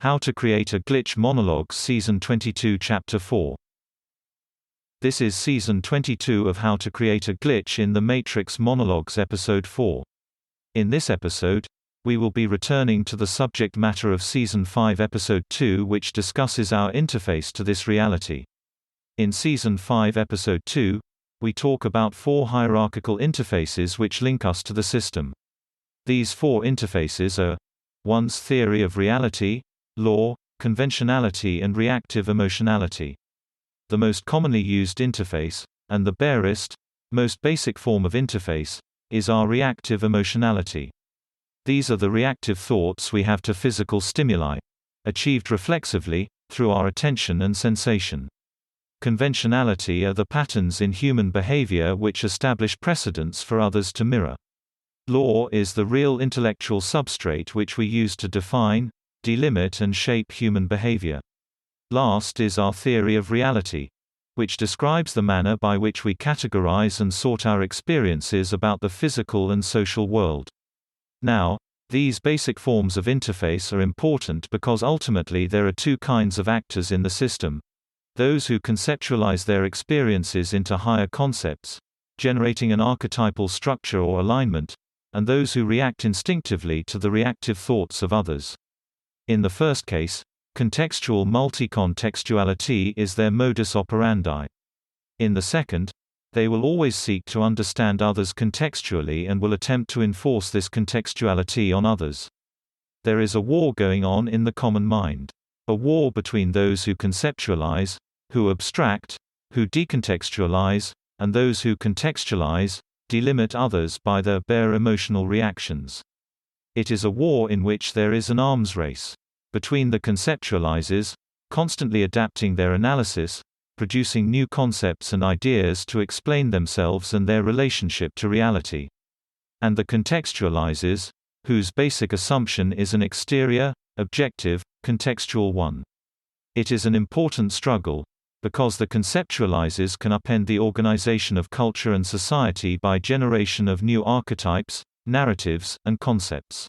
How to Create a Glitch Monologues Season 22 Chapter 4. This is Season 22 of How to Create a Glitch in the Matrix Monologues Episode 4. In this episode, we will be returning to the subject matter of Season 5 Episode 2, which discusses our interface to this reality. In Season 5 Episode 2, we talk about 4 hierarchical interfaces which link us to the system. These 4 interfaces are: 1's theory of reality, law, conventionality and reactive emotionality. The most commonly used interface, and the barest, most basic form of interface, is our reactive emotionality. These are the reactive thoughts we have to physical stimuli, achieved reflexively, through our attention and sensation. Conventionality are the patterns in human behavior which establish precedents for others to mirror. Law is the real intellectual substrate which we use to define, delimit and shape human behavior. Last is our theory of reality, which describes the manner by which we categorize and sort our experiences about the physical and social world. Now, these basic forms of interface are important because ultimately there are 2 kinds of actors in the system: those who conceptualize their experiences into higher concepts, generating an archetypal structure or alignment, and those who react instinctively to the reactive thoughts of others. In the first case, contextual multi-contextuality is their modus operandi. In the second, they will always seek to understand others contextually and will attempt to enforce this contextuality on others. There is a war going on in the common mind. A war between those who conceptualize, who abstract, who decontextualize, and those who contextualize, delimit others by their bare emotional reactions. It is a war in which there is an arms race between the conceptualizers, constantly adapting their analysis, producing new concepts and ideas to explain themselves and their relationship to reality, and the contextualizers, whose basic assumption is an exterior, objective, contextual one. It is an important struggle, because the conceptualizers can upend the organization of culture and society by generation of new archetypes, narratives, and concepts.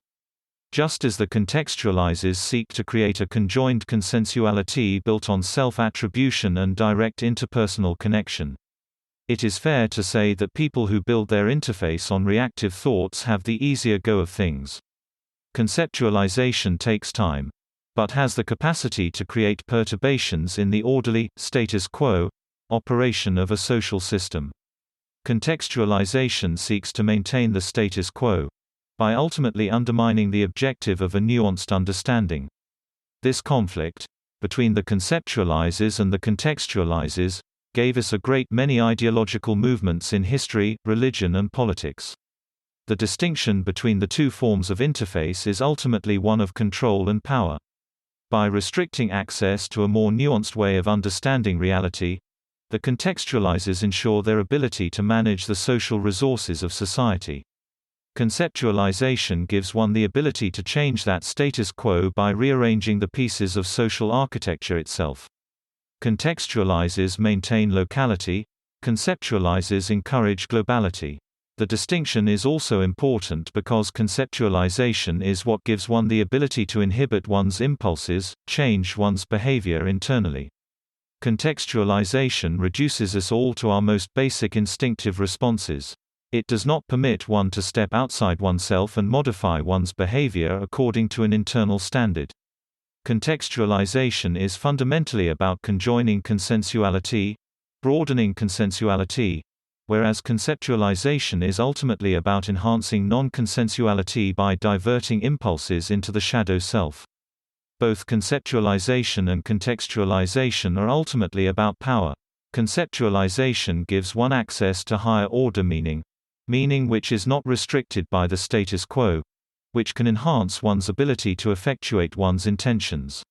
Just as the contextualizers seek to create a conjoined consensuality built on self-attribution and direct interpersonal connection. It is fair to say that people who build their interface on reactive thoughts have the easier go of things. Conceptualization takes time, but has the capacity to create perturbations in the orderly, status quo, operation of a social system. Contextualization seeks to maintain the status quo, by ultimately undermining the objective of a nuanced understanding. This conflict, between the conceptualizers and the contextualizers, gave us a great many ideological movements in history, religion and politics. The distinction between the 2 forms of interface is ultimately one of control and power. By restricting access to a more nuanced way of understanding reality, the contextualizers ensure their ability to manage the social resources of society. Conceptualization gives one the ability to change that status quo by rearranging the pieces of social architecture itself. Contextualizers maintain locality, conceptualizers encourage globality. The distinction is also important because conceptualization is what gives one the ability to inhibit one's impulses, change one's behavior internally. Contextualization reduces us all to our most basic instinctive responses. It does not permit one to step outside oneself and modify one's behavior according to an internal standard. Contextualization is fundamentally about conjoining consensuality, broadening consensuality, whereas conceptualization is ultimately about enhancing non-consensuality by diverting impulses into the shadow self. Both conceptualization and contextualization are ultimately about power. Conceptualization gives one access to higher order meaning which is not restricted by the status quo, which can enhance one's ability to effectuate one's intentions.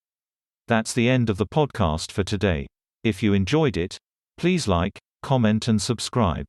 That's the end of the podcast for today. If you enjoyed it, please like, comment and subscribe.